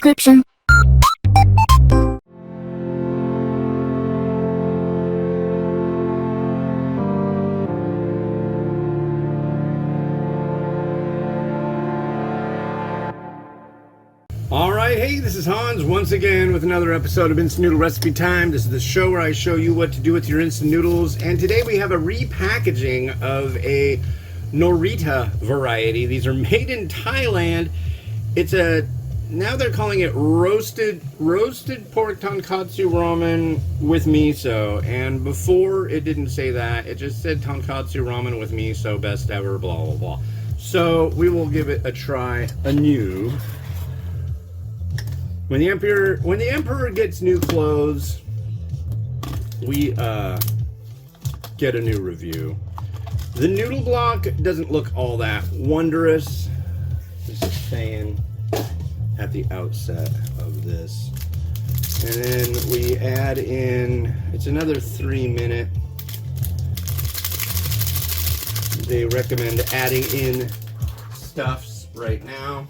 description. Alright, hey, this is Hans once again with another episode of Instant Noodle Recipe Time. This is the show where I show you what to do with your instant noodles. And today we have a repackaging of a Norita variety. These are made in Thailand. Now they're calling it roasted pork tonkotsu ramen with miso. And before it didn't say that, it just said tonkotsu ramen with miso, best ever, blah, blah, blah. So we will give it a try anew. When the emperor gets new clothes, we get a new review. The noodle block doesn't look all that wondrous. Just saying at the outset of this. And then we add in, it's another 3-minute. They recommend adding in stuffs right now.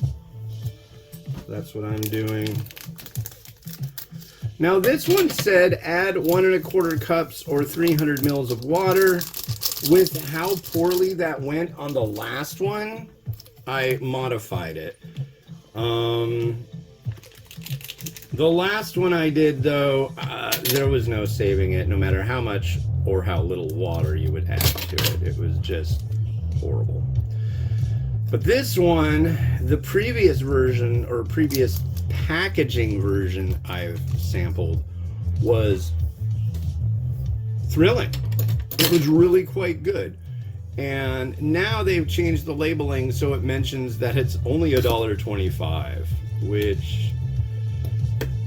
That's what I'm doing. Now this one said add 1 1/4 cups or 300 mils of water. With how poorly that went on the last one, I modified it. The last one I did though, there was no saving it, no matter how much or how little water you would add to it. It was just horrible. But this one, the previous version, or previous packaging version I've sampled, was thrilling. It was really quite good. And now they've changed the labeling so it mentions that it's only $1.25, which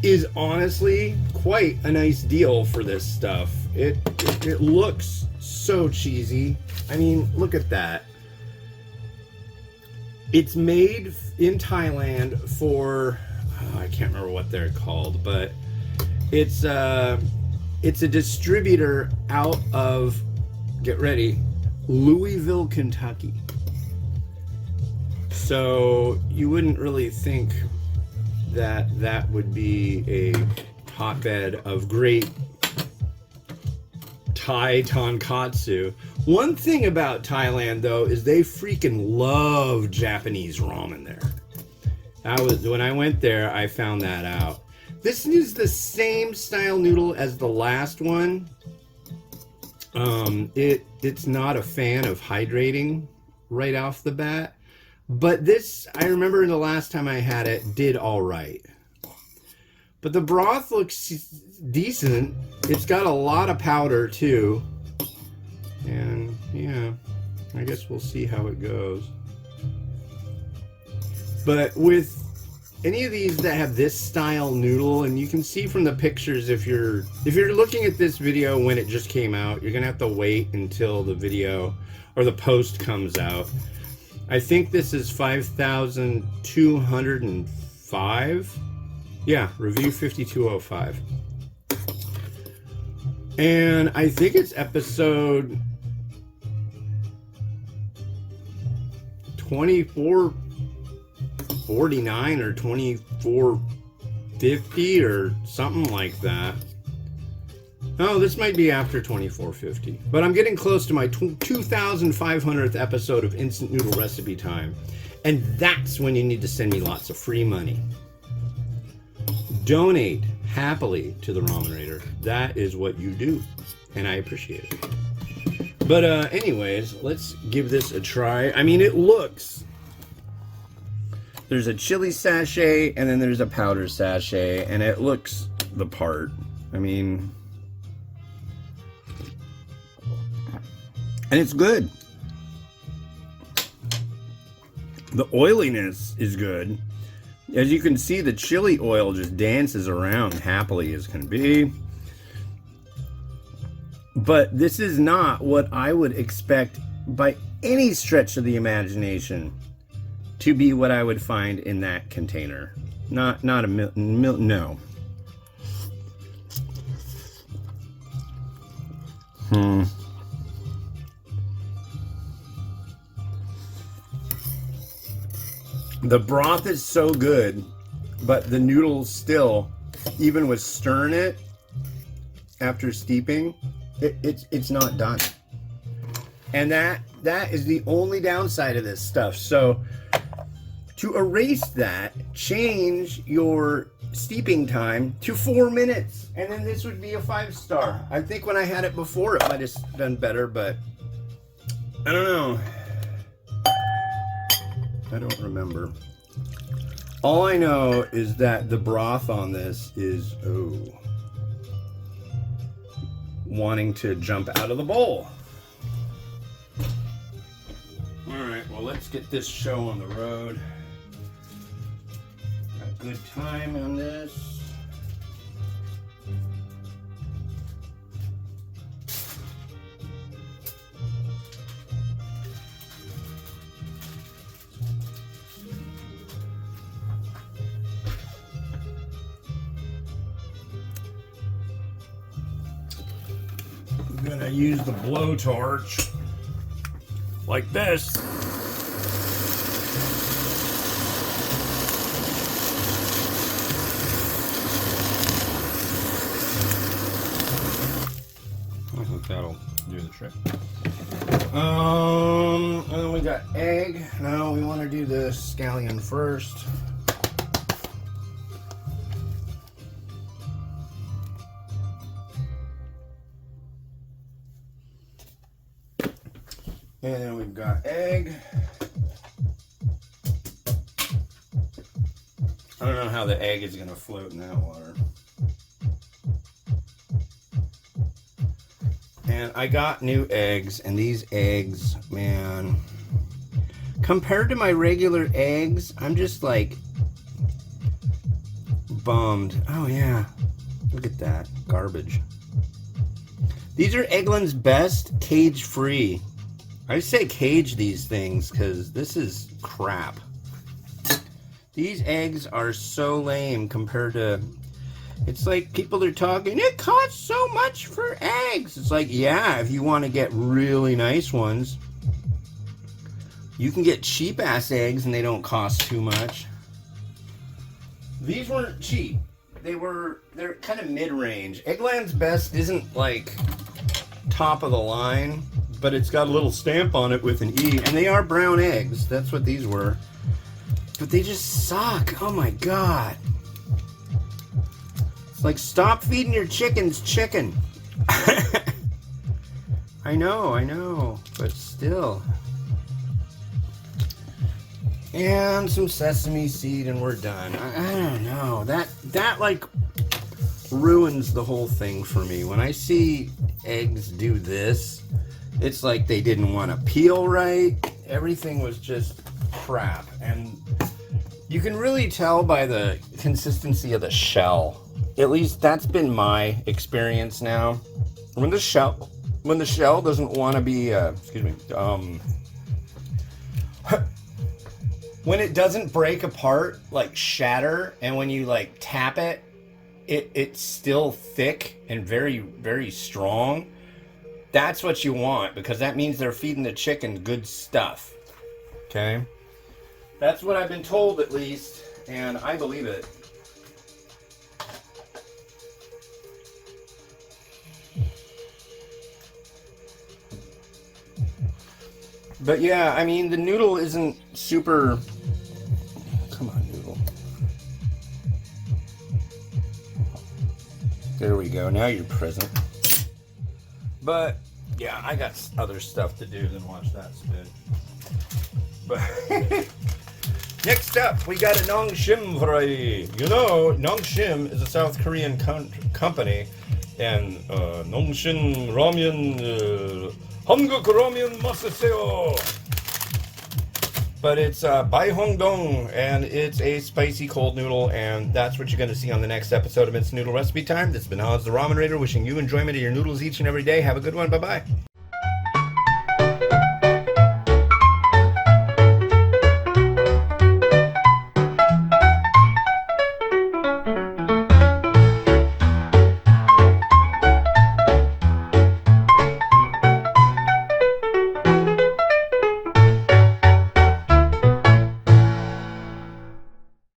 is honestly quite a nice deal for this stuff. It looks so cheesy. I mean, look at that. It's made in Thailand for, I can't remember what they're called, but it's a distributor out of, get ready, Louisville, Kentucky. So you wouldn't really think that that would be a hotbed of great Thai tonkotsu. One thing about Thailand though is they freaking love Japanese ramen there. When I went there, I found that out. This is the same style noodle as the last one. It's not a fan of hydrating right off the bat, but this, I remember the last time I had it, did all right. But the broth looks decent. It's got a lot of powder too. And yeah, I guess we'll see how it goes. But with any of these that have this style noodle, and you can see from the pictures, if you're looking at this video when it just came out, you're gonna have to wait until the video or the post comes out. I think this is 5,205. Yeah, review 5205. And I think it's episode 2449 or 2450 or something like that. Oh, this might be after 2450. But I'm getting close to my 2,500th episode of Instant Noodle Recipe Time. And that's when you need to send me lots of free money. Donate happily to the Ramenrator. That is what you do, and I appreciate it. But anyways, let's give this a try. I mean, it looks, there's a chili sachet and then there's a powder sachet, and it looks the part. I mean, and it's good. The oiliness is good. As you can see, the chili oil just dances around happily as can be. But this is not what I would expect by any stretch of the imagination to be what I would find in that container. Not a no. The broth is so good. but the noodles still, even with stirring it after steeping, it's not done. And that is the only downside of this stuff. So to erase that, change your steeping time to 4 minutes, and then this would be a 5-star. I think when I had it before, it might have done better, but I don't know. I don't remember. All I know is that the broth on this is, wanting to jump out of the bowl. Alright, well, let's get this show on the road. Got good time on this. I'm gonna use the blowtorch like this. I think that'll do the trick. And then we got egg. Now we want to do the scallion first. And then we've got egg. I don't know how the egg is going to float in that water. And I got new eggs, and these eggs, man, compared to my regular eggs, I'm just like bummed. Oh yeah, look at that garbage. These are Eggland's Best cage-free. I say cage these things because this is crap. These eggs are so lame compared to... It's like people are talking, it costs so much for eggs. It's like, yeah, if you want to get really nice ones, you can get cheap-ass eggs and they don't cost too much. These weren't cheap. They're kind of mid-range. Eggland's Best isn't like top of the line, but it's got a little stamp on it with an E, and they are brown eggs. That's what these were. But they just suck. Oh my god. It's like, stop feeding your chickens chicken. I know, but still. And some sesame seed and we're done. I don't know. That like ruins the whole thing for me. When I see eggs do this, it's like they didn't want to peel right. Everything was just crap. And you can really tell by the consistency of the shell. At least that's been my experience now. When the shell doesn't want to be, when it doesn't break apart, like shatter, and when you like tap it, it's still thick and very, very strong. That's what you want, because that means they're feeding the chicken good stuff. Okay? That's what I've been told, at least, and I believe it. But yeah, I mean, the noodle isn't super... Come on, noodle. There we go. Now you're present. But, yeah, I got other stuff to do than watch that spin. But next up, we got a Nongshim variety. You know, Nongshim is a South Korean company. And Nongshim Ramen... 한국 라면 맛있어요. But it's Baihongdong, and it's a spicy cold noodle, and that's what you're going to see on the next episode of Instant Noodle Recipe Time. This has been Hans the Ramen Raider, wishing you enjoyment of your noodles each and every day. Have a good one. Bye-bye.